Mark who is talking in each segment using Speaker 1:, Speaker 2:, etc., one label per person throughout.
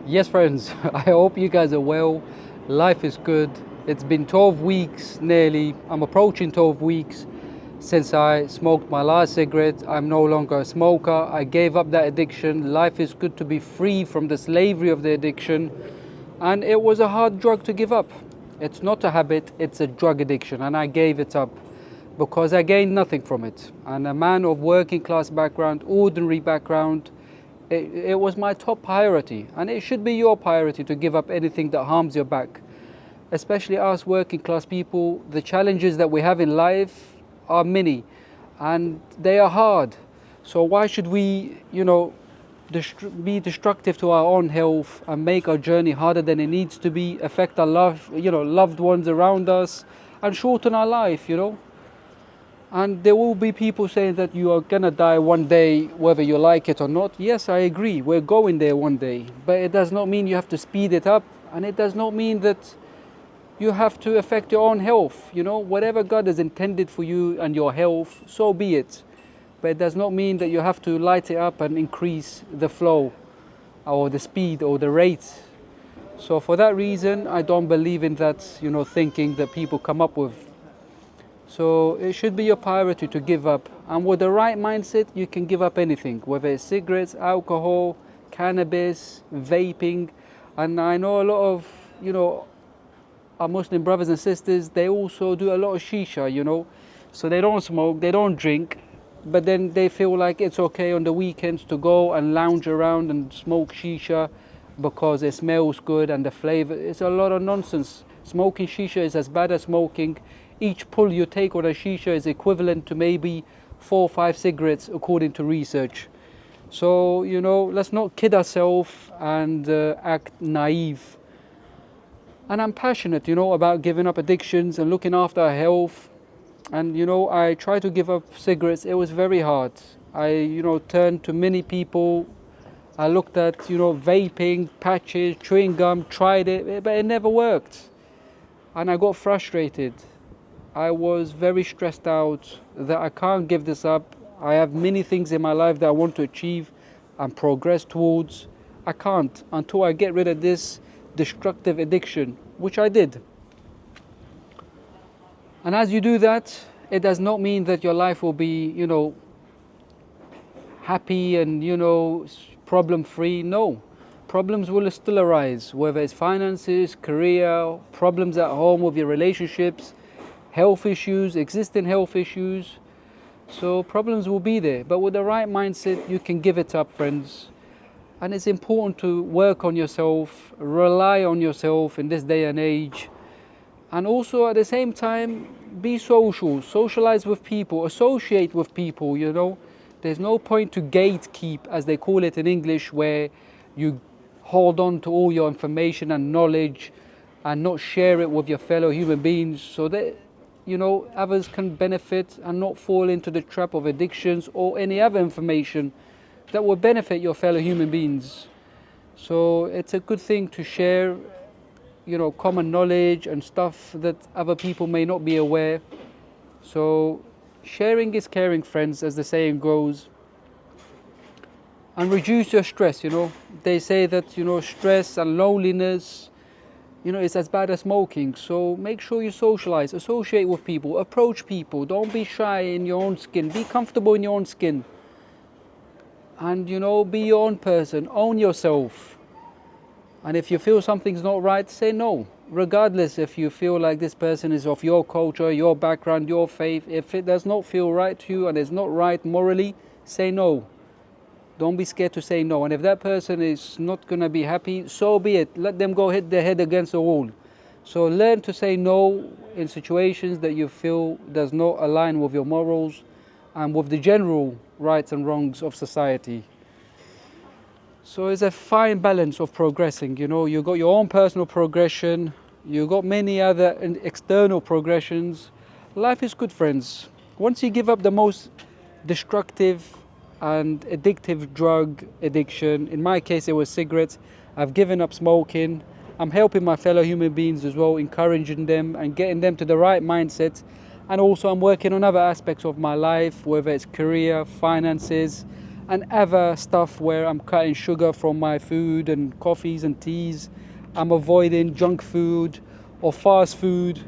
Speaker 1: Yes, friends, I hope you guys are well. Life is good. It's been 12 weeks nearly. I'm approaching 12 weeks since I smoked my last cigarette. I'm no longer a smoker. I gave up that addiction. Life is good to be free from the slavery of the addiction. And it was a hard drug to give up. It's not a habit, it's a drug addiction. And I gave it up because I gained nothing from it. And a man of working class background, ordinary background, it was my top priority, and it should be your priority to give up anything that harms your back. Especially us working class people, the challenges that we have in life are many and they are hard. So why should we, be destructive to our own health and make our journey harder than it needs to be, affect our loved ones around us, and shorten our life. And there will be people saying that you are gonna die one day, whether you like it or not. Yes, I agree, we're going there one day. But it does not mean you have to speed it up, and it does not mean that you have to affect your own health. Whatever God has intended for you and your health, so be it. But it does not mean that you have to light it up and increase the flow or the speed or the rate. So for that reason, I don't believe in that, thinking that people come up with. So it should be your priority to give up. And with the right mindset, you can give up anything, whether it's cigarettes, alcohol, cannabis, vaping. And I know a lot of, our Muslim brothers and sisters, they also do a lot of shisha. So they don't smoke, they don't drink, but then they feel like it's okay on the weekends to go and lounge around and smoke shisha because it smells good and the flavor. It's a lot of nonsense. Smoking shisha is as bad as smoking. Each pull you take on a shisha is equivalent to maybe 4 or 5 cigarettes according to research. So, let's not kid ourselves and act naive. And I'm passionate, about giving up addictions and looking after our health. And, I tried to give up cigarettes. It was very hard. I, turned to many people. I looked at, vaping, patches, chewing gum, tried it, but it never worked. And I got frustrated. I was very stressed out that I can't give this up. I have many things in my life that I want to achieve and progress towards. I can't until I get rid of this destructive addiction, which I did. And as you do that, it does not mean that your life will be, happy and, problem free. No. Problems will still arise, whether it's finances, career, problems at home with your relationships, health issues, existing health issues. So problems will be there, but with the right mindset, you can give it up, friends. And it's important to work on yourself, rely on yourself in this day and age. And also at the same time, be social, socialize with people, associate with people, There's no point to gatekeep, as they call it in English, where you hold on to all your information and knowledge and not share it with your fellow human beings so that others can benefit and not fall into the trap of addictions or any other information that will benefit your fellow human beings. So it's a good thing to share, common knowledge and stuff that other people may not be aware. So sharing is caring, friends, as the saying goes. And reduce your stress, They say that, stress and loneliness, it's as bad as smoking. So make sure you socialize, associate with people, approach people. Don't be shy in your own skin. Be comfortable in your own skin. And, be your own person. Own yourself. And if you feel something's not right, say no. Regardless if you feel like this person is of your culture, your background, your faith. If it does not feel right to you and is not right morally, say no. Don't be scared to say no. And if that person is not going to be happy, so be it. Let them go hit their head against the wall. So learn to say no in situations that you feel does not align with your morals and with the general rights and wrongs of society. So it's a fine balance of progressing. You've got your own personal progression. You've got many other external progressions. Life is good, friends. Once you give up the most destructive and addictive drug addiction. In my case, it was cigarettes. I've given up smoking. I'm helping my fellow human beings as well, encouraging them and getting them to the right mindset. And also I'm working on other aspects of my life, whether it's career, finances, and other stuff where I'm cutting sugar from my food and coffees and teas. I'm avoiding junk food or fast food.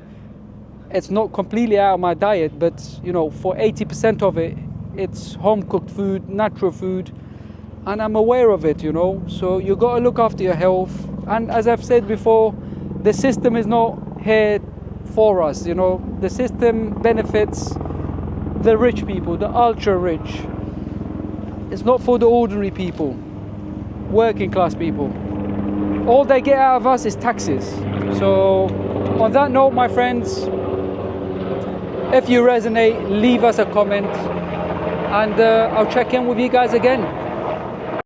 Speaker 1: It's not completely out of my diet, but you know, for 80% of it, it's home cooked food, natural food, and I'm aware of it, you know. So you got to look after your health. And as I've said before, the system is not here for us, you know. The system benefits the rich people, the ultra rich. It's not for the ordinary people, working class people. All they get out of us is taxes. So on that note, my friends, if you resonate, leave us a comment, and I'll check in with you guys again.